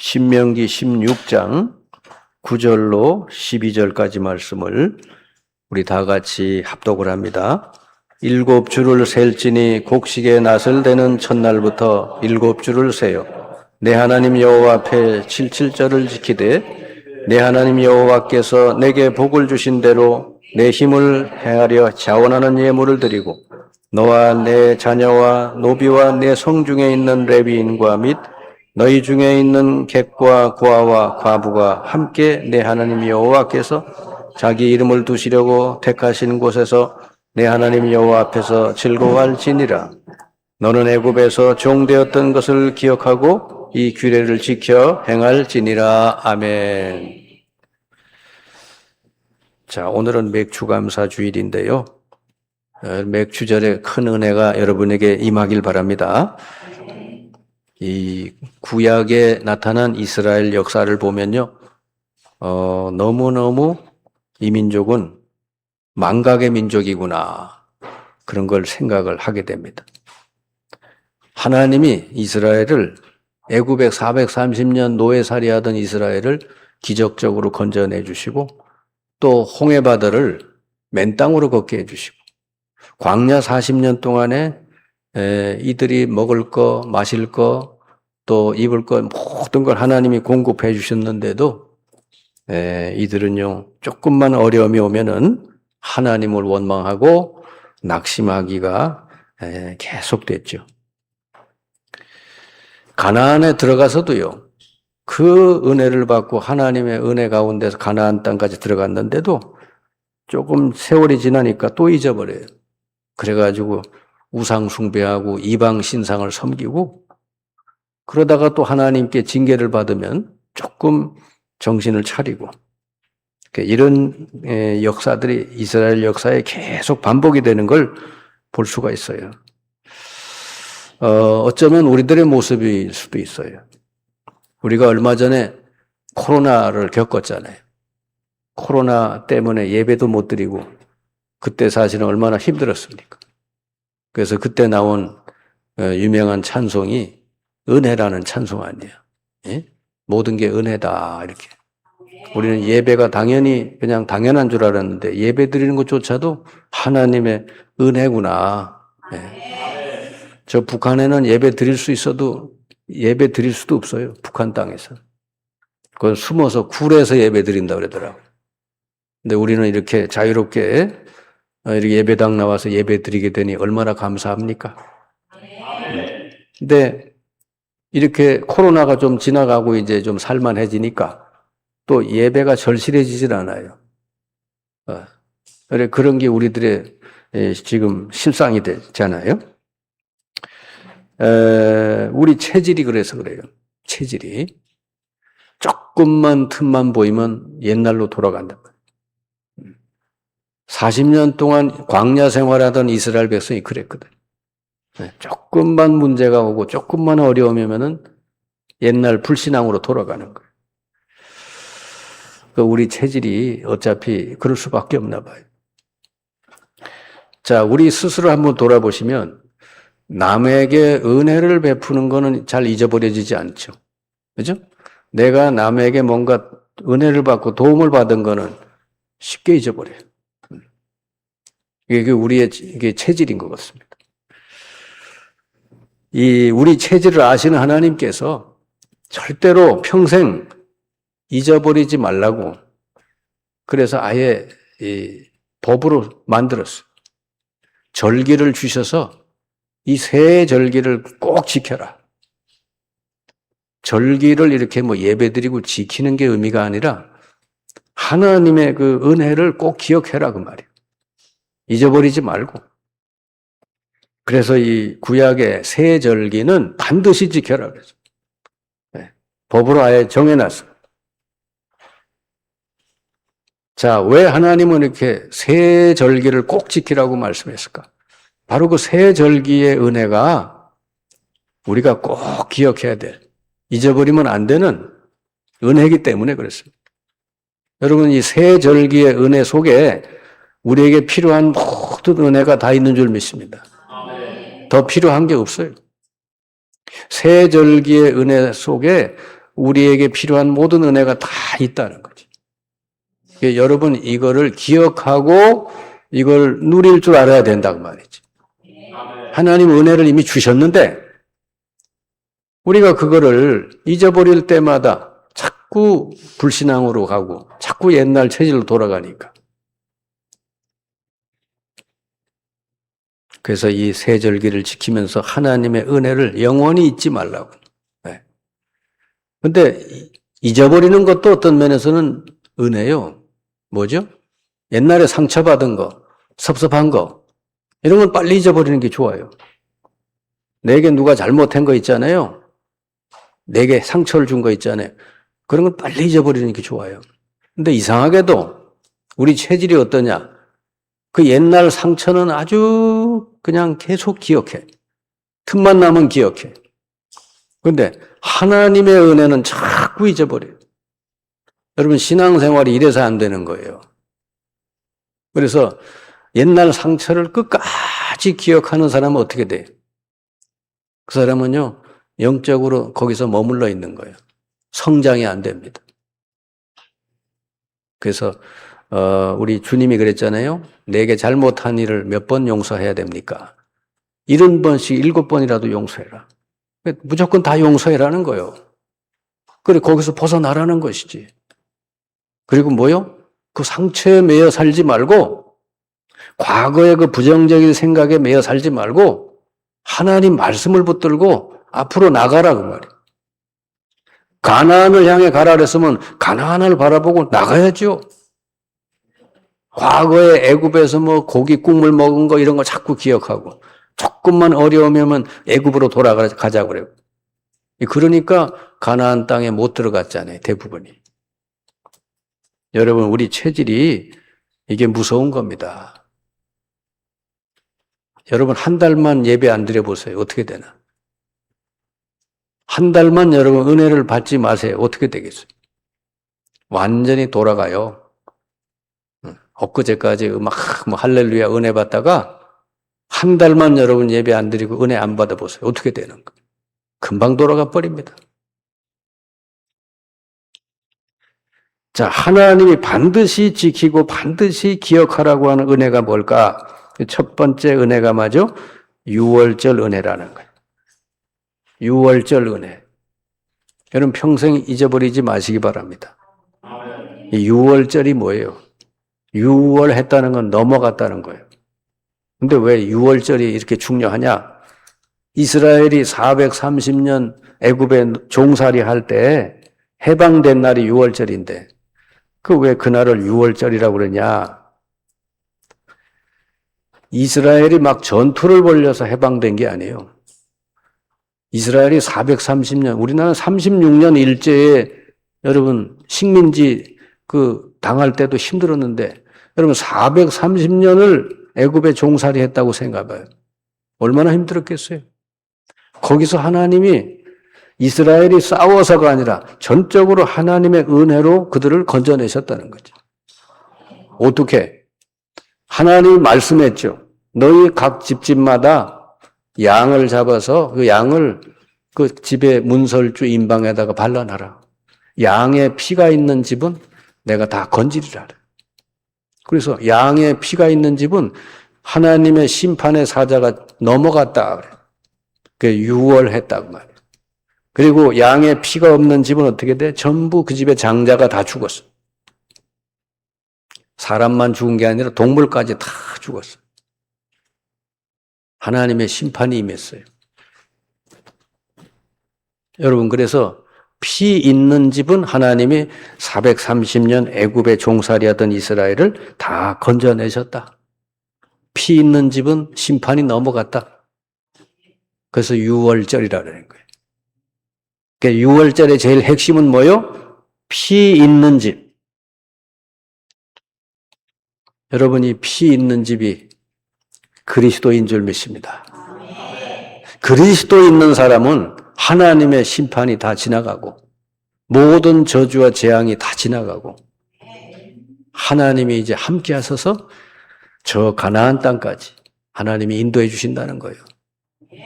신명기 16장 9절로 12절까지 말씀을 우리 다 같이 합독을 합니다. 7주를 셀지니 곡식의 낫을 대는 첫날부터 7주를 세요. 내 하나님 여호와 앞에 77절을 지키되 내 하나님 여호와께서 내게 복을 주신 대로 내 힘을 행하려 자원하는 예물을 드리고 너와 내 자녀와 노비와 내 성중에 있는 레위인과 및 너희 중에 있는 객과 고아와 과부가 함께 내 하나님 여호와께서 자기 이름을 두시려고 택하신 곳에서 내 하나님 여호와 앞에서 즐거워할지니라. 너는 애굽에서 종되었던 것을 기억하고 이 규례를 지켜 행할지니라. 아멘. 자, 오늘은 맥주감사 주일인데요. 맥주절에 큰 은혜가 여러분에게 임하길 바랍니다. 이 구약에 나타난 이스라엘 역사를 보면요, 너무너무 이 민족은 망각의 민족이구나, 그런 걸 생각을 하게 됩니다. 하나님이 이스라엘을 애굽에 430년 노예살이하던 이스라엘을 기적적으로 건져내 주시고 또 홍해바다를 맨 땅으로 걷게 해주시고 광야 40년 동안에 이들이 먹을 거, 마실 거, 또 입을 거 모든 걸 하나님이 공급해 주셨는데도 이들은요, 조금만 어려움이 오면은 하나님을 원망하고 낙심하기가 계속됐죠. 가나안에 들어가서도요, 그 은혜를 받고 하나님의 은혜 가운데서 가나안 땅까지 들어갔는데도 조금 세월이 지나니까 또 잊어버려요. 그래가지고 우상 숭배하고 이방 신상을 섬기고 그러다가 또 하나님께 징계를 받으면 조금 정신을 차리고, 이런 역사들이 이스라엘 역사에 계속 반복이 되는 걸 볼 수가 있어요. 어쩌면 우리들의 모습일 수도 있어요. 우리가 얼마 전에 코로나를 겪었잖아요. 코로나 때문에 예배도 못 드리고 그때 사실은 얼마나 힘들었습니까? 그래서 그때 나온 유명한 찬송이 은혜라는 찬송 아니에요. 예? 모든 게 은혜다, 이렇게. 우리는 예배가 당연히 그냥 당연한 줄 알았는데 예배 드리는 것조차도 하나님의 은혜구나. 예. 저 북한에는 예배 드릴 수 있어도 예배 드릴 수도 없어요. 북한 땅에서. 그건 숨어서 굴에서 예배 드린다고 그러더라고요. 근데 우리는 이렇게 자유롭게 이렇게 예배당 나와서 예배 드리게 되니 얼마나 감사합니까? 근데 이렇게 코로나가 좀 지나가고 이제 좀 살만해지니까 또 예배가 절실해지질 않아요. 그런 게 우리들의 지금 실상이 되잖아요. 우리 체질이 그래서 그래요. 체질이. 조금만 틈만 보이면 옛날로 돌아간단 말이에요. 40년 동안 광야 생활하던 이스라엘 백성이 그랬거든. 조금만 문제가 오고 조금만 어려움이면은 옛날 불신앙으로 돌아가는 거예요. 우리 체질이 어차피 그럴 수밖에 없나 봐요. 자, 우리 스스로 한번 돌아보시면 남에게 은혜를 베푸는 거는 잘 잊어버려지지 않죠. 그죠? 내가 남에게 뭔가 은혜를 받고 도움을 받은 거는 쉽게 잊어버려요. 이게 우리의 체질인 것 같습니다. 우리 체질을 아시는 하나님께서 절대로 평생 잊어버리지 말라고, 그래서 아예 법으로 만들었어요. 절기를 주셔서 이 세 절기를 꼭 지켜라. 절기를 이렇게 예배드리고 지키는 게 의미가 아니라 하나님의 그 은혜를 꼭 기억해라, 그 말이에요. 잊어버리지 말고. 그래서 이 구약의 세 절기는 반드시 지켜라 그래서 법으로 아예 정해놨어요. 자, 왜 하나님은 이렇게 세 절기를 꼭 지키라고 말씀했을까? 바로 그 세 절기의 은혜가 우리가 꼭 기억해야 돼. 잊어버리면 안 되는 은혜이기 때문에 그렇습니다. 여러분, 이 세 절기의 은혜 속에 우리에게 필요한 모든 은혜가 다 있는 줄 믿습니다. 더 필요한 게 없어요. 세 절기의 은혜 속에 우리에게 필요한 모든 은혜가 다 있다는 거죠. 여러분 이거를 기억하고 이걸 누릴 줄 알아야 된다고 말이죠. 하나님 은혜를 이미 주셨는데 우리가 그거를 잊어버릴 때마다 자꾸 불신앙으로 가고 자꾸 옛날 체질로 돌아가니까. 그래서 이 세절기를 지키면서 하나님의 은혜를 영원히 잊지 말라고. 네. 근데 잊어버리는 것도 어떤 면에서는 은혜요. 뭐죠? 옛날에 상처받은 거, 섭섭한 거, 이런 건 빨리 잊어버리는 게 좋아요. 내게 누가 잘못한 거 있잖아요. 내게 상처를 준 거 있잖아요. 그런 건 빨리 잊어버리는 게 좋아요. 근데 이상하게도 우리 체질이 어떠냐? 그 옛날 상처는 아주 그냥 계속 기억해. 틈만 나면 기억해. 그런데 하나님의 은혜는 자꾸 잊어버려요. 여러분 신앙생활이 이래서 안 되는 거예요. 그래서 옛날 상처를 끝까지 기억하는 사람은 어떻게 돼요? 그 사람은요 영적으로 거기서 머물러 있는 거예요. 성장이 안 됩니다. 그래서 우리 주님이 그랬잖아요. 내게 잘못한 일을 몇 번 용서해야 됩니까? 70번씩 7번이라도 용서해라. 무조건 다 용서해라는 거예요. 그래 거기서 벗어나라는 것이지. 그리고 뭐요? 그 상처에 매여 살지 말고 과거의 그 부정적인 생각에 매여 살지 말고 하나님 말씀을 붙들고 앞으로 나가라 그 말이에요. 가나안을 향해 가라 그랬으면 가나안을 바라보고 나가야죠. 과거에 애굽에서 뭐 고기 국물 먹은 거 이런 거 자꾸 기억하고 조금만 어려우면 애굽으로 돌아가자고 그래요. 그러니까 가나안 땅에 못 들어갔잖아요. 대부분이. 여러분 우리 체질이 이게 무서운 겁니다. 여러분 한 달만 예배 안 드려보세요. 어떻게 되나? 한 달만 여러분 은혜를 받지 마세요. 어떻게 되겠어요? 완전히 돌아가요. 엊그제까지 막 할렐루야 은혜 받다가 한 달만 여러분 예배 안 드리고 은혜 안 받아보세요. 어떻게 되는 거예요? 금방 돌아가 버립니다. 자, 하나님이 반드시 지키고 반드시 기억하라고 하는 은혜가 뭘까? 첫 번째 은혜가 뭐죠? 유월절 은혜라는 거예요. 유월절 은혜. 여러분 평생 잊어버리지 마시기 바랍니다. 이 유월절이 뭐예요? 유월했다는 건 넘어갔다는 거예요. 근데 왜 유월절이 이렇게 중요하냐? 이스라엘이 430년 애굽에 종살이 할 때 해방된 날이 유월절인데 그 왜 그날을 유월절이라고 그러냐? 이스라엘이 막 전투를 벌여서 해방된 게 아니에요. 이스라엘이 430년, 우리나라는 36년 일제에 여러분 식민지 당할 때도 힘들었는데 여러분 430년을 애굽에 종살이 했다고 생각해봐요. 얼마나 힘들었겠어요? 거기서 하나님이 이스라엘이 싸워서가 아니라 전적으로 하나님의 은혜로 그들을 건져내셨다는 거죠. 어떻게? 하나님이 말씀했죠. 너희 각 집집마다 양을 잡아서 그 양을 그 집의 문설주 임방에다가 발라놔라. 양의 피가 있는 집은 내가 다 건지리라. 그래서 양의 피가 있는 집은 하나님의 심판의 사자가 넘어갔다 그래. 그 유월했다고 말이에요. 그리고 양의 피가 없는 집은 어떻게 돼? 전부 그 집의 장자가 다 죽었어. 사람만 죽은 게 아니라 동물까지 다 죽었어. 하나님의 심판이 임했어요. 여러분 그래서 피 있는 집은 하나님이 430년 애굽에 종살이하던 이스라엘을 다 건져내셨다. 피 있는 집은 심판이 넘어갔다. 그래서 유월절이라는 거예요. 그러니까 유월절의 제일 핵심은 뭐요? 피 있는 집. 여러분이 피 있는 집이 그리스도인 줄 믿습니다. 그리스도 있는 사람은 하나님의 심판이 다 지나가고 모든 저주와 재앙이 다 지나가고 하나님이 이제 함께 하셔서 저 가나안 땅까지 하나님이 인도해 주신다는 거예요.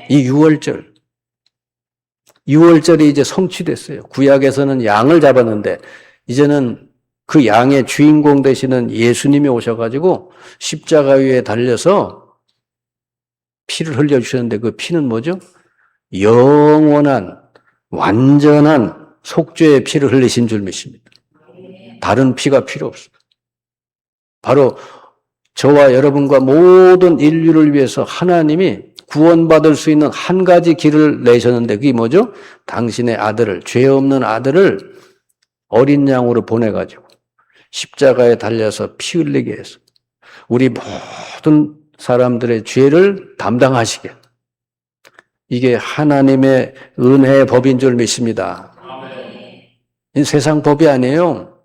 이 유월절. 유월절이 이제 성취됐어요. 구약에서는 양을 잡았는데 이제는 그 양의 주인공 되시는 예수님이 오셔가지고 십자가 위에 달려서 피를 흘려주셨는데 그 피는 뭐죠? 영원한 완전한 속죄의 피를 흘리신 줄 믿습니다. 다른 피가 필요 없습니다. 바로 저와 여러분과 모든 인류를 위해서 하나님이 구원받을 수 있는 한 가지 길을 내셨는데 그게 뭐죠? 당신의 아들을, 죄 없는 아들을 어린 양으로 보내가지고 십자가에 달려서 피 흘리게 해서 우리 모든 사람들의 죄를 담당하시게. 이게 하나님의 은혜의 법인 줄 믿습니다. 이 세상 법이 아니에요.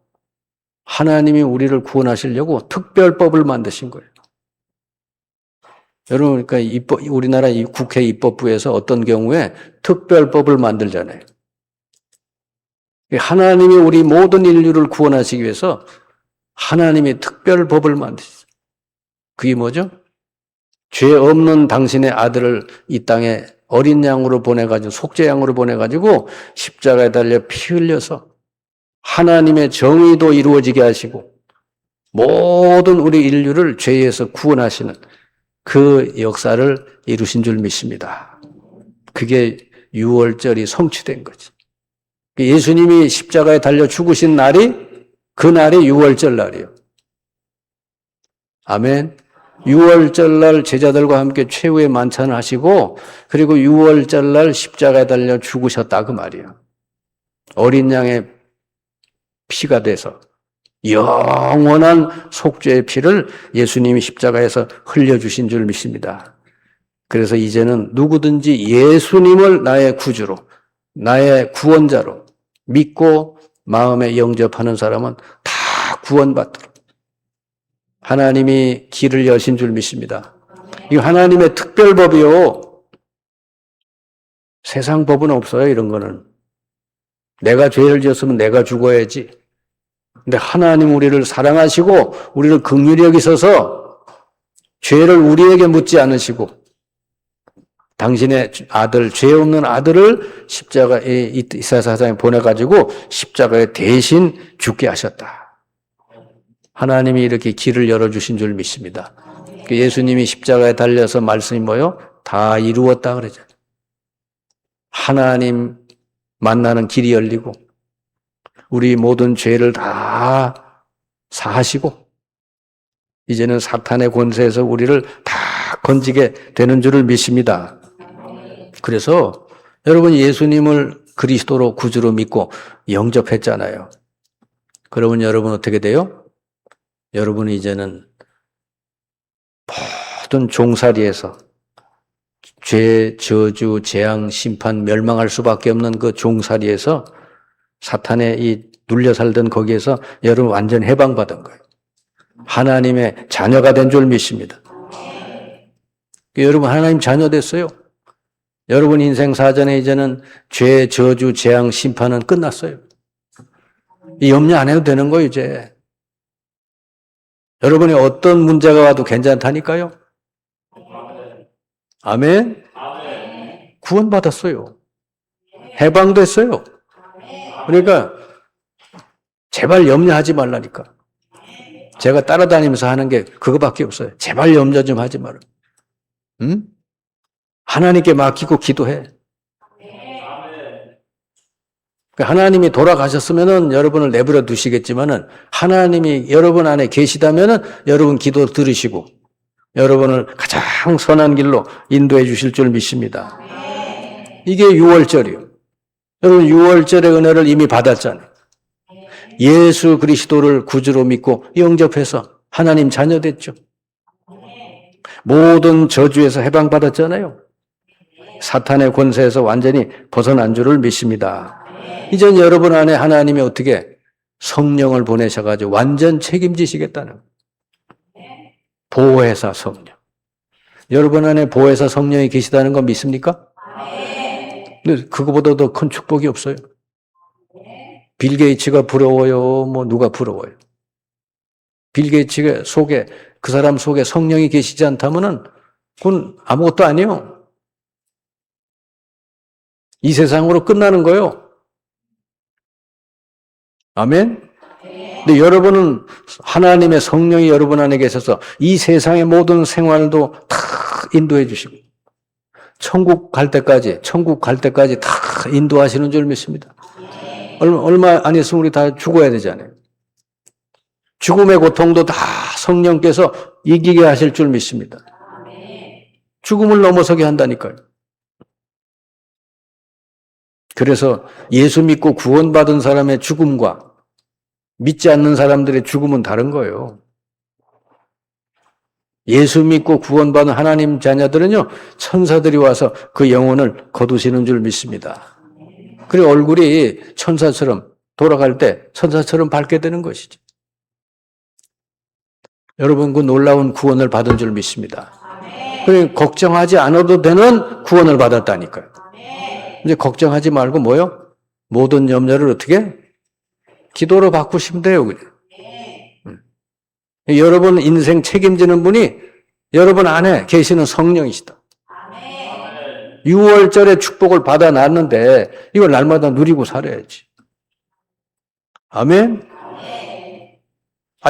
하나님이 우리를 구원하시려고 특별법을 만드신 거예요. 여러분, 그러니까 우리나라 국회 입법부에서 어떤 경우에 특별법을 만들잖아요. 하나님이 우리 모든 인류를 구원하시기 위해서 하나님이 특별법을 만드셨어요. 그게 뭐죠? 죄 없는 당신의 아들을 이 땅에 어린 양으로 보내가지고, 속죄양으로 보내가지고 십자가에 달려 피 흘려서 하나님의 정의도 이루어지게 하시고 모든 우리 인류를 죄에서 구원하시는 그 역사를 이루신 줄 믿습니다. 그게 유월절이 성취된 거지. 예수님이 십자가에 달려 죽으신 날이 그 날이 유월절 날이에요. 아멘. 유월절 날 제자들과 함께 최후의 만찬을 하시고 그리고 유월절 날 십자가에 달려 죽으셨다 그 말이에요. 어린 양의 피가 돼서 영원한 속죄의 피를 예수님이 십자가에서 흘려주신 줄 믿습니다. 그래서 이제는 누구든지 예수님을 나의 구주로, 나의 구원자로 믿고 마음에 영접하는 사람은 다 구원받도록 하나님이 길을 여신 줄 믿습니다. 이거 하나님의 특별법이요. 세상 법은 없어요, 이런 거는. 내가 죄를 지었으면 내가 죽어야지. 근데 하나님 우리를 사랑하시고 우리를 긍휼히 여기셔서 죄를 우리에게 묻지 않으시고 당신의 아들, 죄 없는 아들을 십자가에 이사야사장에 보내가지고 십자가에 대신 죽게 하셨다. 하나님이 이렇게 길을 열어주신 줄 믿습니다. 예수님이 십자가에 달려서 말씀이 뭐요? 다 이루었다 그러죠. 하나님 만나는 길이 열리고 우리 모든 죄를 다 사하시고 이제는 사탄의 권세에서 우리를 다 건지게 되는 줄을 믿습니다. 그래서 여러분 예수님을 그리스도로 구주로 믿고 영접했잖아요. 그러면 여러분 어떻게 돼요? 여러분은 이제는 모든 종살이에서 죄, 저주, 재앙, 심판, 멸망할 수밖에 없는 그 종살이에서 사탄에 이 눌려 살던 거기에서 여러분 완전 해방받은 거예요. 하나님의 자녀가 된 줄 믿습니다. 여러분 하나님 자녀 됐어요. 여러분 인생 사전에 이제는 죄, 저주, 재앙, 심판은 끝났어요. 염려 안 해도 되는 거예요, 이제. 여러분이 어떤 문제가 와도 괜찮다니까요. 아멘? 구원받았어요. 해방됐어요. 그러니까 제발 염려하지 말라니까. 제가 따라다니면서 하는 게 그거밖에 없어요. 제발 염려 좀 하지 마라. 응? 하나님께 맡기고 기도해. 하나님이 돌아가셨으면은 여러분을 내버려 두시겠지만은 하나님이 여러분 안에 계시다면은 여러분 기도 들으시고 여러분을 가장 선한 길로 인도해 주실 줄 믿습니다. 이게 유월절이에요. 여러분 유월절의 은혜를 이미 받았잖아요. 예수 그리스도를 구주로 믿고 영접해서 하나님 자녀 됐죠. 모든 저주에서 해방받았잖아요. 사탄의 권세에서 완전히 벗어난 줄을 믿습니다. 이젠 여러분 안에 하나님이 어떻게 성령을 보내셔가지고 완전 책임지시겠다는 보혜사 성령. 여러분 안에 보혜사 성령이 계시다는 거 믿습니까? 근데 그거보다 더 큰 축복이 없어요. 빌 게이츠가 부러워요? 뭐 누가 부러워요? 빌 게이츠 속에 그 사람 속에 성령이 계시지 않다면은 그건 아무것도 아니에요. 이 세상으로 끝나는 거예요. 아멘? 근데 여러분은 하나님의 성령이 여러분 안에 계셔서 이 세상의 모든 생활도 다 인도해 주시고 천국 갈 때까지 다 인도하시는 줄 믿습니다. 얼마 안 있으면 우리 다 죽어야 되잖아요. 죽음의 고통도 다 성령께서 이기게 하실 줄 믿습니다. 죽음을 넘어서게 한다니까요. 그래서 예수 믿고 구원받은 사람의 죽음과 믿지 않는 사람들의 죽음은 다른 거예요. 예수 믿고 구원받은 하나님 자녀들은요, 천사들이 와서 그 영혼을 거두시는 줄 믿습니다. 그리고 얼굴이 천사처럼 돌아갈 때 천사처럼 밝게 되는 것이죠. 여러분, 그 놀라운 구원을 받은 줄 믿습니다. 그래, 걱정하지 않아도 되는 구원을 받았다니까요. 이제 걱정하지 말고 뭐요? 모든 염려를 어떻게? 기도로 바꾸시면 돼요, 그래. 여러분 인생 책임지는 분이 여러분 안에 계시는 성령이시다. 6월절에 축복을 받아놨는데 이걸 날마다 누리고 살아야지. 아멘?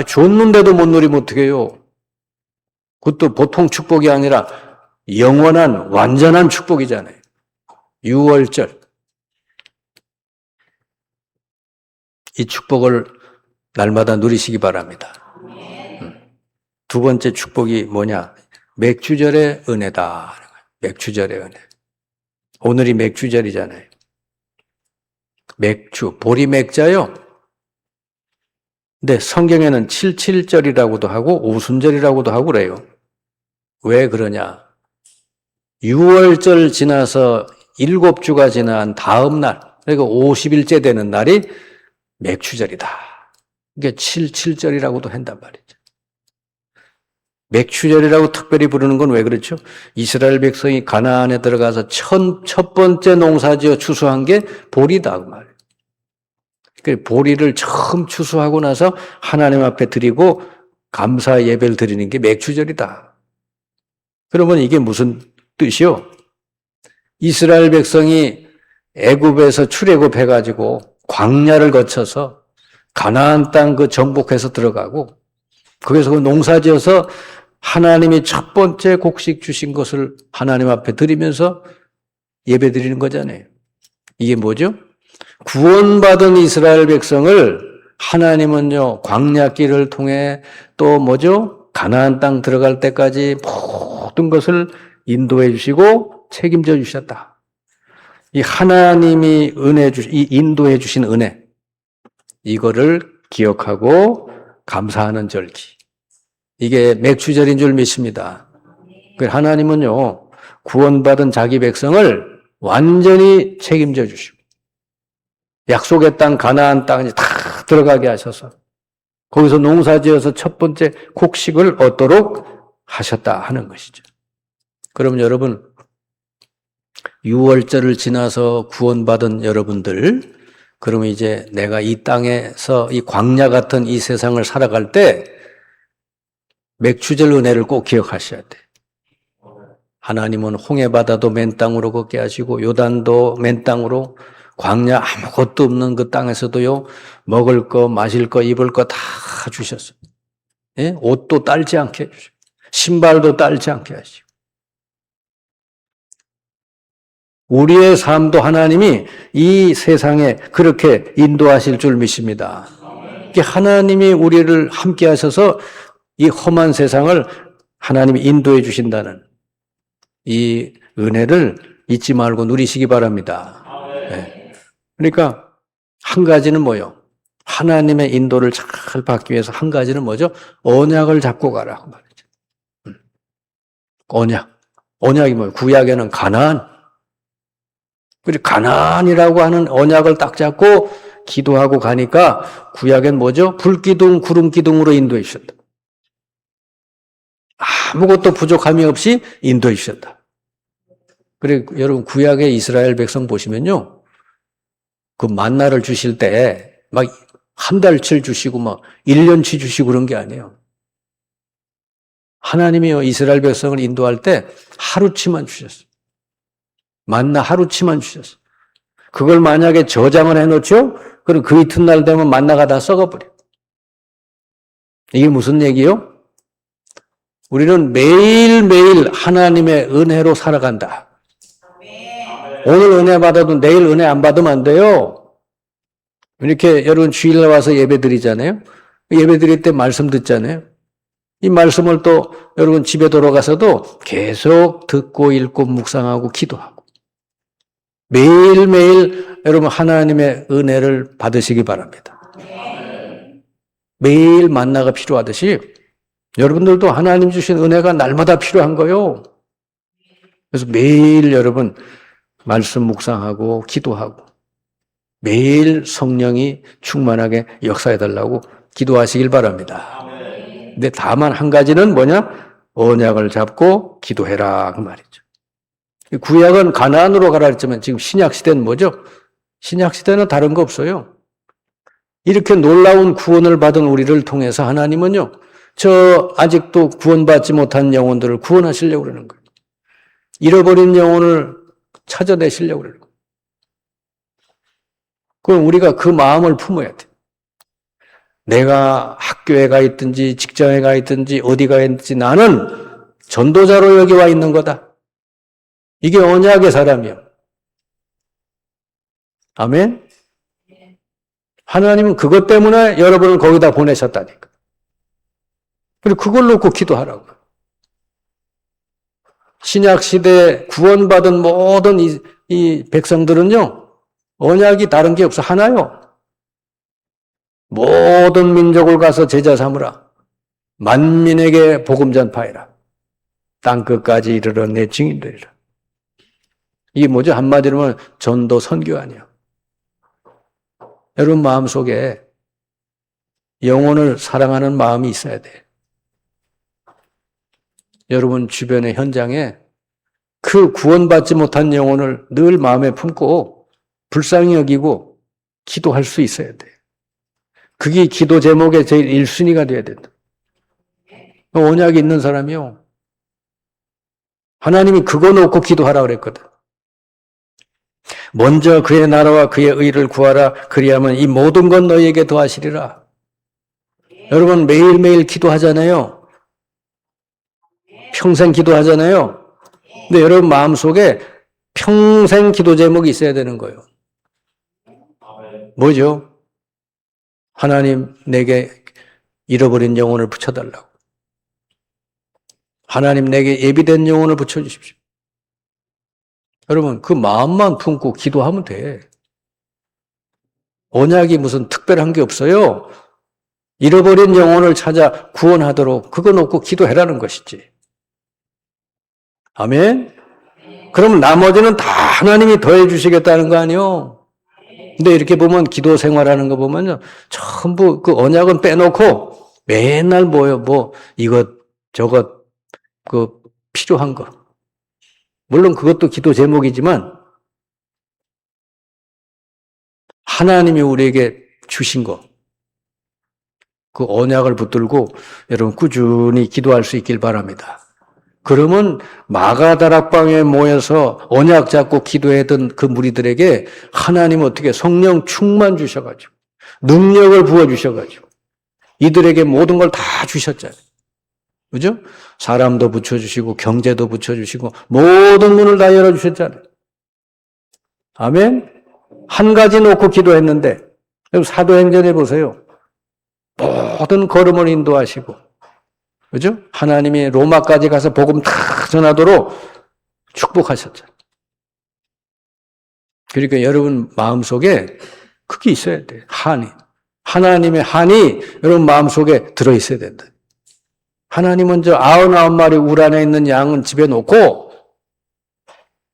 줬는데도 못 누리면 어떡해요? 그것도 보통 축복이 아니라 영원한 완전한 축복이잖아요. 6월절. 이 축복을 날마다 누리시기 바랍니다. 두 번째 축복이 뭐냐? 맥주절의 은혜다. 맥주절의 은혜. 오늘이 맥주절이잖아요. 맥주, 보리맥자요. 근데 성경에는 77절이라고도 하고 오순절이라고도 하고 그래요. 왜 그러냐? 6월절 지나서 7주가 지난 다음 날, 그러니까 50일째 되는 날이 맥주절이다. 이게 77절이라고도 한단 말이죠. 맥주절이라고 특별히 부르는 건 왜 그렇죠? 이스라엘 백성이 가나안에 들어가서 첫 번째 농사지어 추수한 게 보리다 그 말이에요. 그 보리를 처음 추수하고 나서 하나님 앞에 드리고 감사 예배를 드리는 게 맥주절이다. 그러면 이게 무슨 뜻이요? 이스라엘 백성이 애굽에서 출애굽해가지고 광야를 거쳐서 가나안 땅 그 정복해서 들어가고 거기서 그 농사지어서 하나님이 첫 번째 곡식 주신 것을 하나님 앞에 드리면서 예배 드리는 거잖아요. 이게 뭐죠? 구원받은 이스라엘 백성을 하나님은요, 광야길을 통해 또 뭐죠? 가나안 땅 들어갈 때까지 모든 것을 인도해 주시고 책임져 주셨다. 이 하나님이 이 인도해 주신 은혜, 이거를 기억하고 감사하는 절기. 이게 맥주절인 줄 믿습니다. 하나님은요, 구원받은 자기 백성을 완전히 책임져 주시고, 약속의 땅, 가나안 땅에 다 들어가게 하셔서, 거기서 농사지어서 첫 번째 곡식을 얻도록 하셨다 하는 것이죠. 그럼 여러분, 6월절을 지나서 구원받은 여러분들, 그러면 이제 내가 이 땅에서 이 광야 같은 이 세상을 살아갈 때 맥주절 은혜를 꼭 기억하셔야 돼. 하나님은 홍해바다도 맨 땅으로 걷게 하시고 요단도 맨 땅으로 광야 아무것도 없는 그 땅에서도요 먹을 거, 마실 거, 입을 거 다 주셨어요. 예? 옷도 딸지 않게 해주시고 신발도 딸지 않게 하시고 우리의 삶도 하나님이 이 세상에 그렇게 인도하실 줄 믿습니다. 하나님이 우리를 함께 하셔서 이 험한 세상을 하나님이 인도해 주신다는 이 은혜를 잊지 말고 누리시기 바랍니다. 네. 그러니까 한 가지는 뭐요? 하나님의 인도를 잘 받기 위해서 한 가지는 뭐죠? 언약을 잡고 가라고 말이죠. 언약. 언약이 뭐예요? 구약에는 가나안. 그리고 가나안이라고 하는 언약을 딱 잡고 기도하고 가니까 구약엔 뭐죠? 불기둥, 구름기둥으로 인도해 주셨다. 아무것도 부족함이 없이 인도해 주셨다. 그리고 여러분 구약의 이스라엘 백성 보시면요. 그 만나를 주실 때 막 한 달치 주시고 막 1년치 주시고 그런 게 아니에요. 하나님이 이스라엘 백성을 인도할 때 하루치만 주셨어요. 만나 하루치만 주셨어요. 그걸 만약에 저장을 해놓죠? 그럼 그 이튿날 되면 만나가 다 썩어버려. 이게 무슨 얘기요? 우리는 매일매일 하나님의 은혜로 살아간다. 오늘 은혜 받아도 내일 은혜 안 받으면 안 돼요. 이렇게 여러분 주일날 와서 예배 드리잖아요. 예배 드릴 때 말씀 듣잖아요. 이 말씀을 또 여러분 집에 돌아가서도 계속 듣고 읽고 묵상하고 기도하고 매일매일 여러분 하나님의 은혜를 받으시기 바랍니다. 매일 만나가 필요하듯이 여러분들도 하나님 주신 은혜가 날마다 필요한 거요. 그래서 매일 여러분 말씀 묵상하고 기도하고 매일 성령이 충만하게 역사해달라고 기도하시길 바랍니다. 근데 다만 한 가지는 뭐냐? 언약을 잡고 기도해라 그 말이죠. 구약은 가나안으로 가라 했지만 지금 신약시대는 뭐죠? 신약시대는 다른 거 없어요. 이렇게 놀라운 구원을 받은 우리를 통해서 하나님은요, 저 아직도 구원받지 못한 영혼들을 구원하시려고 그러는 거예요. 잃어버린 영혼을 찾아내시려고 그러는 거예요. 그럼 우리가 그 마음을 품어야 돼. 내가 학교에 가 있든지 직장에 가 있든지 어디 가 있든지 나는 전도자로 여기 와 있는 거다. 이게 언약의 사람이요. 아멘? 하나님은 그것 때문에 여러분을 거기다 보내셨다니까. 그리고 그걸 놓고 기도하라고. 신약시대 구원받은 모든 이 백성들은요, 언약이 다른 게 없어. 하나요. 모든 민족을 가서 제자 삼으라. 만민에게 복음 전파해라. 땅끝까지 이르러 내 증인 되리라. 이게 뭐죠? 한마디로 하면 전도 선교 아니야. 여러분 마음속에 영혼을 사랑하는 마음이 있어야 돼. 여러분 주변의 현장에 그 구원받지 못한 영혼을 늘 마음에 품고 불쌍히 여기고 기도할 수 있어야 돼. 그게 기도 제목의 제일 1순위가 돼야 된다. 언약이 있는 사람이요. 하나님이 그거 놓고 기도하라 그랬거든. 먼저 그의 나라와 그의 의를 구하라. 그리하면 이 모든 건 너희에게 더하시리라. 여러분 매일매일 기도하잖아요. 평생 기도하잖아요. 근데 여러분 마음속에 평생 기도 제목이 있어야 되는 거예요. 뭐죠? 하나님 내게 잃어버린 영혼을 붙여달라고. 하나님 내게 예비된 영혼을 붙여주십시오. 여러분 그 마음만 품고 기도하면 돼. 언약이 무슨 특별한 게 없어요. 잃어버린 영혼을 찾아 구원하도록 그거 놓고 기도해라는 것이지. 아멘? 그럼 나머지는 다 하나님이 더해 주시겠다는 거 아니에요? 근데 이렇게 보면 기도 생활하는 거 보면요. 전부 그 언약은 빼놓고 맨날 뭐 이것 저것 그 필요한 거. 물론 그것도 기도 제목이지만 하나님이 우리에게 주신 거. 그 언약을 붙들고 여러분 꾸준히 기도할 수 있길 바랍니다. 그러면 마가다락방에 모여서 언약 잡고 기도했던 그 무리들에게 하나님은 어떻게 성령 충만 주셔가지고 능력을 부어주셔가지고 이들에게 모든 걸 다 주셨잖아요. 그죠? 사람도 붙여주시고 경제도 붙여주시고 모든 문을 다 열어주셨잖아요. 아멘? 한 가지 놓고 기도했는데 사도행전에 보세요. 모든 걸음을 인도하시고 그죠? 하나님이 로마까지 가서 복음 다 전하도록 축복하셨잖아요. 그러니까 여러분 마음속에 그게 있어야 돼요. 한이. 하나님의 한이 여러분 마음속에 들어있어야 된다. 하나님은 저 99마리 울 안에 있는 양은 집에 놓고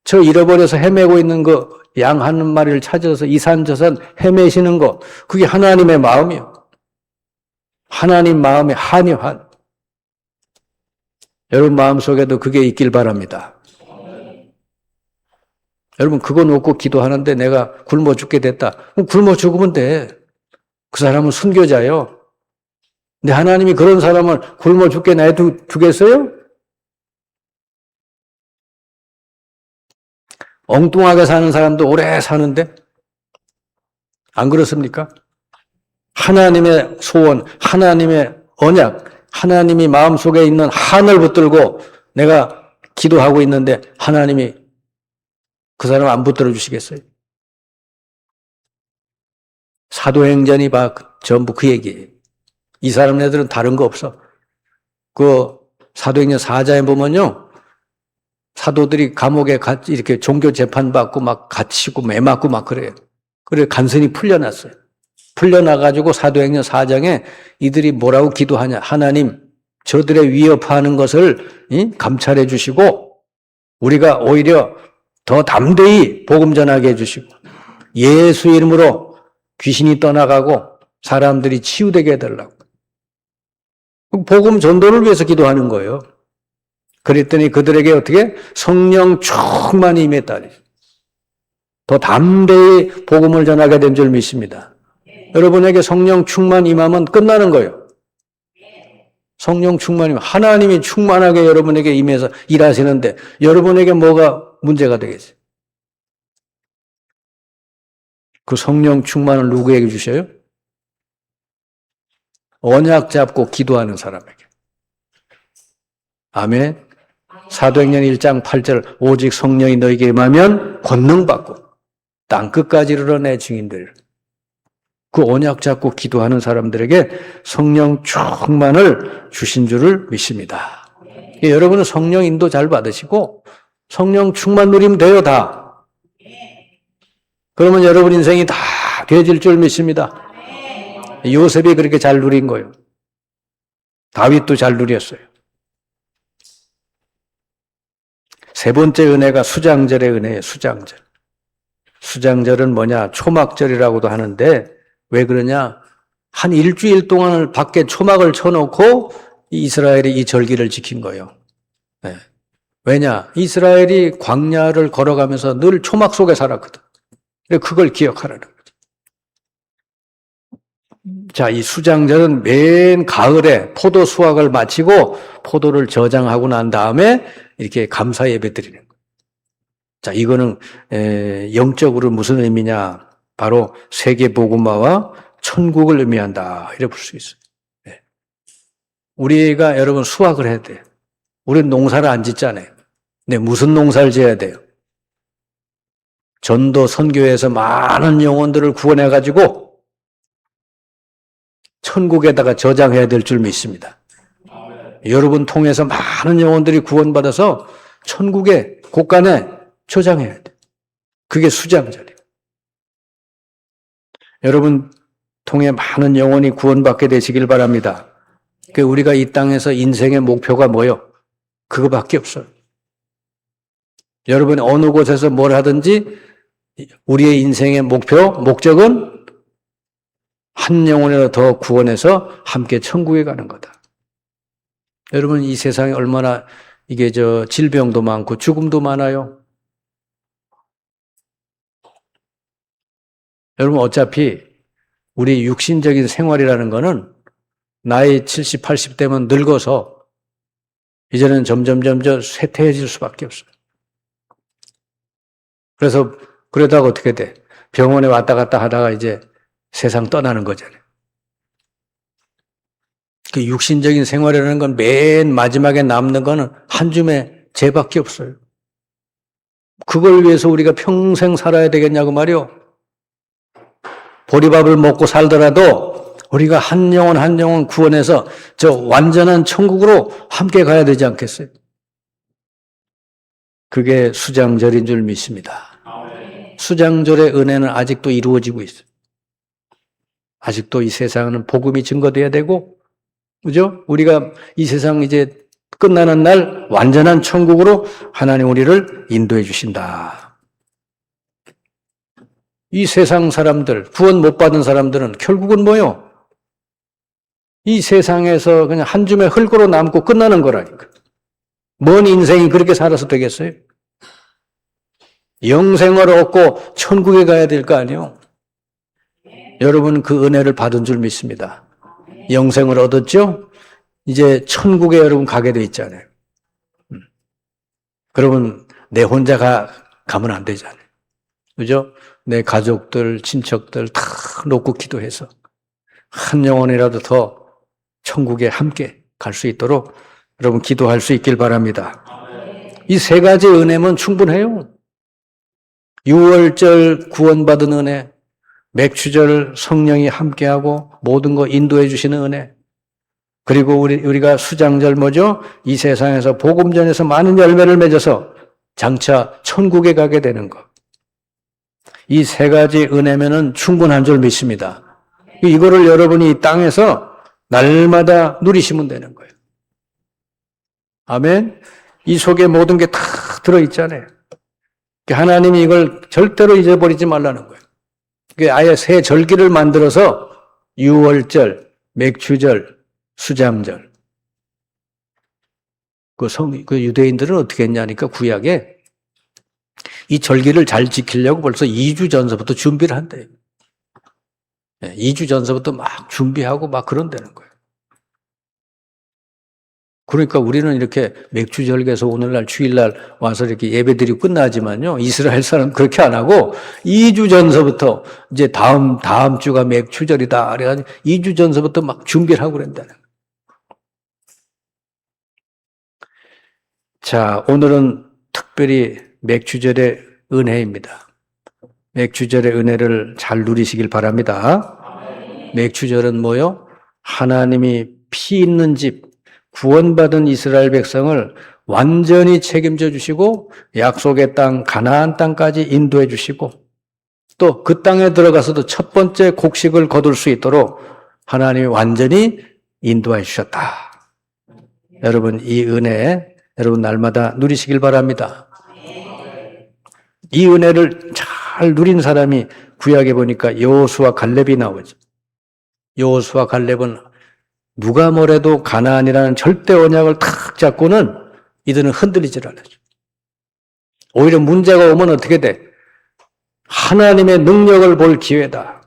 저 잃어버려서 헤매고 있는 거 양 한 마리를 찾아서 이산저산 헤매시는 거 그게 하나님의 마음이요. 하나님 마음의 한이 한. 여러분 마음속에도 그게 있길 바랍니다. 여러분 그거 놓고 기도하는데 내가 굶어 죽게 됐다. 그럼 굶어 죽으면 돼. 그 사람은 순교자예요. 근데 하나님이 그런 사람을 굶어 죽게 놔두겠어요? 엉뚱하게 사는 사람도 오래 사는데 안 그렇습니까? 하나님의 소원, 하나님의 언약, 하나님이 마음속에 있는 한을 붙들고 내가 기도하고 있는데 하나님이 그 사람 안 붙들어 주시겠어요? 사도행전이 전부 그 얘기예요. 이 사람네들은 다른 거 없어. 그 사도행전 4장에 보면요. 사도들이 감옥에 이렇게 종교 재판 받고 막 갇히고 매 맞고 막 그래요. 그래 간선히 풀려났어요. 풀려나가지고 사도행전 4장에 이들이 뭐라고 기도하냐. 하나님, 저들의 위협하는 것을 감찰해 주시고 우리가 오히려 더 담대히 복음 전하게 해주시고 예수 이름으로 귀신이 떠나가고 사람들이 치유되게 해달라고. 복음 전도를 위해서 기도하는 거예요. 그랬더니 그들에게 어떻게? 성령 충만히 임했다. 더 담대히 복음을 전하게 된 줄 믿습니다. 여러분에게 성령 충만 임하면 끝나는 거예요. 성령 충만이면 하나님이 충만하게 여러분에게 임해서 일하시는데 여러분에게 뭐가 문제가 되겠어요? 그 성령 충만을 누구에게 주셔요? 언약 잡고 기도하는 사람에게. 아멘. 사도행전 1장 8절 오직 성령이 너에게 임하면 권능받고 땅끝까지 이르러 내 증인들. 그 언약 잡고 기도하는 사람들에게 성령 충만을 주신 줄을 믿습니다. 여러분은 성령 인도 잘 받으시고 성령 충만 누리면 돼요, 다. 그러면 여러분 인생이 다 되어질 줄 믿습니다. 요셉이 그렇게 잘 누린 거예요. 다윗도 잘 누렸어요. 세 번째 은혜가 수장절의 은혜예요. 수장절. 수장절은 뭐냐? 초막절이라고도 하는데 왜 그러냐? 한 일주일 동안을 밖에 초막을 쳐놓고 이스라엘이 이 절기를 지킨 거예요. 네. 왜냐? 이스라엘이 광야를 걸어가면서 늘 초막 속에 살았거든. 그걸 기억하라는 거죠. 자, 이 수장절은 맨 가을에 포도 수확을 마치고 포도를 저장하고 난 다음에 이렇게 감사 예배 드리는 거예요. 자, 이거는 영적으로 무슨 의미냐? 바로 세계 복음화와 천국을 의미한다. 이렇게 볼 수 있어요. 네. 우리가 여러분 수확을 해야 돼요. 우리는 농사를 안 짓잖아요. 근데 무슨 농사를 지어야 돼요? 전도 선교에서 많은 영혼들을 구원해가지고 천국에다가 저장해야 될 줄 믿습니다. 여러분 통해서 많은 영혼들이 구원받아서 천국의 곳간에 저장해야 돼. 그게 수장절이에요. 여러분 통해 많은 영혼이 구원받게 되시길 바랍니다. 우리가 이 땅에서 인생의 목표가 뭐요? 그거밖에 없어요. 여러분 어느 곳에서 뭘 하든지 우리의 인생의 목적은 한 영혼이라도 더 구원해서 함께 천국에 가는 거다. 여러분 이 세상에 얼마나 이게 질병도 많고 죽음도 많아요. 여러분 어차피 우리 육신적인 생활이라는 거는 나이 70, 80대면 늙어서 이제는 점점 쇠퇴해질 수밖에 없어요. 그래서 그러다가 어떻게 돼? 병원에 왔다 갔다 하다가 이제 세상 떠나는 거잖아요. 그 육신적인 생활이라는 건 맨 마지막에 남는 거는 한 줌의 죄밖에 없어요. 그걸 위해서 우리가 평생 살아야 되겠냐고 말이요. 보리밥을 먹고 살더라도 우리가 한 영혼 구원해서 저 완전한 천국으로 함께 가야 되지 않겠어요? 그게 수장절인 줄 믿습니다. 수장절의 은혜는 아직도 이루어지고 있어요. 아직도 이 세상은 복음이 증거돼야 되고, 그죠? 우리가 이 세상 이제 끝나는 날 완전한 천국으로 하나님 우리를 인도해 주신다. 이 세상 사람들, 구원 못 받은 사람들은 결국은 뭐요? 이 세상에서 그냥 한 줌의 흙으로 남고 끝나는 거라니까. 먼 인생이 그렇게 살아서 되겠어요? 영생을 얻고 천국에 가야 될 거 아니에요? 여러분은 그 은혜를 받은 줄 믿습니다. 영생을 얻었죠? 이제 천국에 여러분 가게 돼 있잖아요. 그러면 내 혼자 가면 안 되잖아요. 그죠? 내 가족들, 친척들 다 놓고 기도해서 한 영혼이라도 더 천국에 함께 갈 수 있도록 여러분 기도할 수 있길 바랍니다. 이 세 가지 은혜면 충분해요. 유월절 구원받은 은혜, 맥추절 성령이 함께하고 모든 거 인도해 주시는 은혜, 그리고 우리가 수장절 뭐죠? 이 세상에서 복음 전에서 많은 열매를 맺어서 장차 천국에 가게 되는 것. 이 세 가지 은혜면은 충분한 줄 믿습니다. 이거를 여러분이 이 땅에서 날마다 누리시면 되는 거예요. 아멘. 이 속에 모든 게 다 들어있잖아요. 하나님이 이걸 절대로 잊어버리지 말라는 거예요. 아예 새 절기를 만들어서 유월절, 맥추절, 수장절. 그 유대인들은 어떻게 했냐니까 구약에 이 절기를 잘 지키려고 벌써 2주 전서부터 준비를 한대요. 2주 전서부터 막 준비하고 막 그런다는 거예요. 그러니까 우리는 이렇게 맥주절기에서 오늘날 주일날 와서 이렇게 예배드리고 끝나지만요. 이스라엘 사람은 그렇게 안 하고 2주 전서부터 이제 다음 주가 맥주절이다. 그래가지고 2주 전서부터 막 준비를 하고 그런다는 거예요. 자, 오늘은 특별히 맥주절의 은혜입니다. 맥주절의 은혜를 잘 누리시길 바랍니다. 맥주절은 뭐요? 하나님이 피 있는 집, 구원받은 이스라엘 백성을 완전히 책임져 주시고 약속의 땅 가나안 땅까지 인도해 주시고 또 그 땅에 들어가서도 첫 번째 곡식을 거둘 수 있도록 하나님이 완전히 인도해 주셨다. 여러분 이 은혜 여러분 날마다 누리시길 바랍니다. 이 은혜를 잘 누린 사람이 구약에 보니까 여호수아 갈렙이 나오죠. 여호수아 갈렙은 누가 뭐래도 가나안이라는 절대 언약을 탁 잡고는 이들은 흔들리질 않았죠. 오히려 문제가 오면 어떻게 돼? 하나님의 능력을 볼 기회다.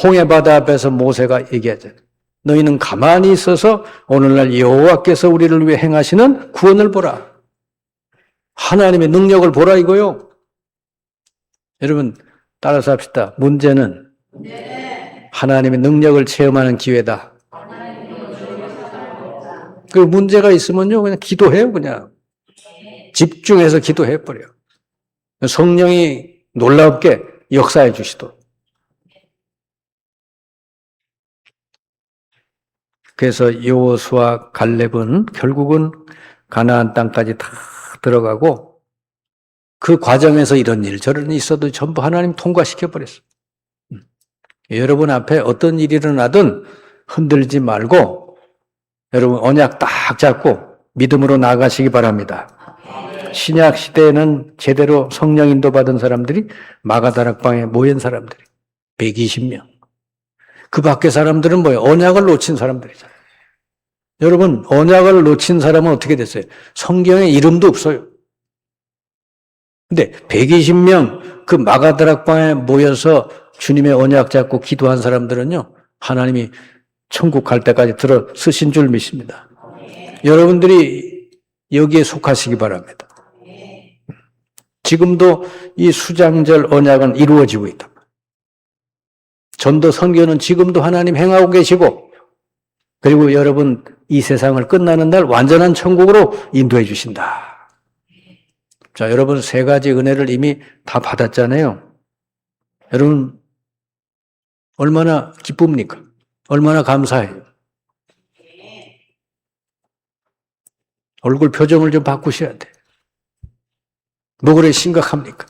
홍해바다 앞에서 모세가 얘기하잖아요. 너희는 가만히 있어서 오늘날 여호와께서 우리를 위해 행하시는 구원을 보라. 하나님의 능력을 보라 이거요. 여러분 따라서 합시다. 문제는 하나님의 능력을 체험하는 기회다. 그 문제가 있으면요, 그냥 기도해요, 그냥. 집중해서 기도해버려요. 성령이 놀랍게 역사해 주시도록. 그래서 여호수아 갈렙은 결국은 가나안 땅까지 다 들어가고 그 과정에서 이런 일, 저런 일이 있어도 전부 하나님 통과시켜버렸어요. 여러분 앞에 어떤 일이 일어나든 흔들지 말고 여러분 언약 딱 잡고 믿음으로 나아가시기 바랍니다. 신약 시대에는 제대로 성령 인도받은 사람들이 마가다락방에 모인 사람들이 120명. 그 밖에 사람들은 뭐예요? 언약을 놓친 사람들이잖아요. 여러분 언약을 놓친 사람은 어떻게 됐어요? 성경에 이름도 없어요. 근데 120명 그 마가다락방에 모여서 주님의 언약 잡고 기도한 사람들은요. 하나님이 천국 갈 때까지 들어 쓰신 줄 믿습니다. 여러분들이 여기에 속하시기 바랍니다. 지금도 이 수장절 언약은 이루어지고 있다. 전도 선교는 지금도 하나님 행하고 계시고 그리고 여러분 이 세상을 끝나는 날 완전한 천국으로 인도해 주신다. 자, 여러분 세 가지 은혜를 이미 다 받았잖아요. 여러분 얼마나 기쁩니까? 얼마나 감사해요. 얼굴 표정을 좀 바꾸셔야 돼. 뭐 그래 심각합니까?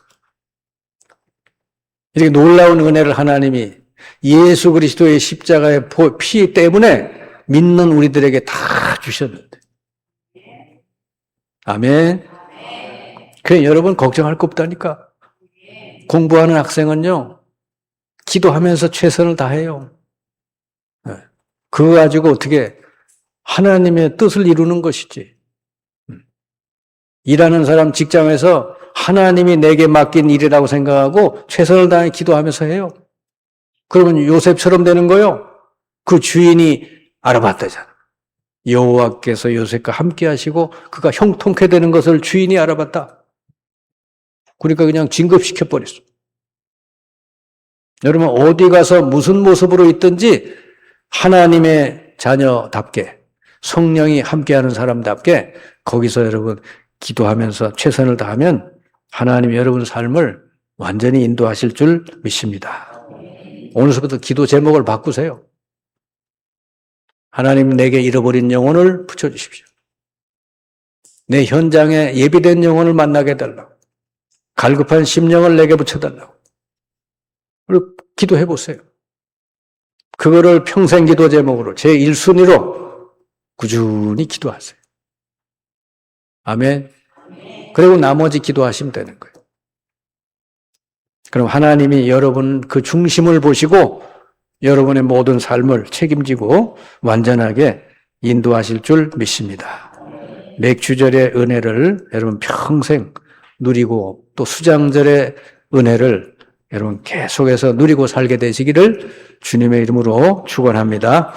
이렇게 놀라운 은혜를 하나님이 예수 그리스도의 십자가의 피 때문에 믿는 우리들에게 다 주셨는데. 아멘. 그래 여러분 걱정할 거 없다니까. 공부하는 학생은요. 기도하면서 최선을 다해요. 그거 가지고 어떻게 하나님의 뜻을 이루는 것이지. 일하는 사람 직장에서 하나님이 내게 맡긴 일이라고 생각하고 최선을 다해 기도하면서 해요. 그러면 요셉처럼 되는 거요. 그 주인이 알아봤다잖아. 여호와께서 요셉과 함께 하시고 그가 형통케 되는 것을 주인이 알아봤다. 그러니까 그냥 진급시켜버렸어. 여러분 어디 가서 무슨 모습으로 있든지 하나님의 자녀답게 성령이 함께하는 사람답게 거기서 여러분 기도하면서 최선을 다하면 하나님이 여러분 삶을 완전히 인도하실 줄 믿습니다. 오늘부터 기도 제목을 바꾸세요. 하나님 내게 잃어버린 영혼을 붙여주십시오. 내 현장에 예비된 영혼을 만나게 해달라고. 갈급한 심령을 내게 붙여달라고. 그리고 기도해 보세요. 그거를 평생 기도 제목으로 제1순위로 꾸준히 기도하세요. 아멘. 그리고 나머지 기도하시면 되는 거예요. 그럼 하나님이 여러분 그 중심을 보시고 여러분의 모든 삶을 책임지고 완전하게 인도하실 줄 믿습니다. 맥주절의 은혜를 여러분 평생 누리고 또 수장절의 은혜를 여러분 계속해서 누리고 살게 되시기를 주님의 이름으로 축원합니다.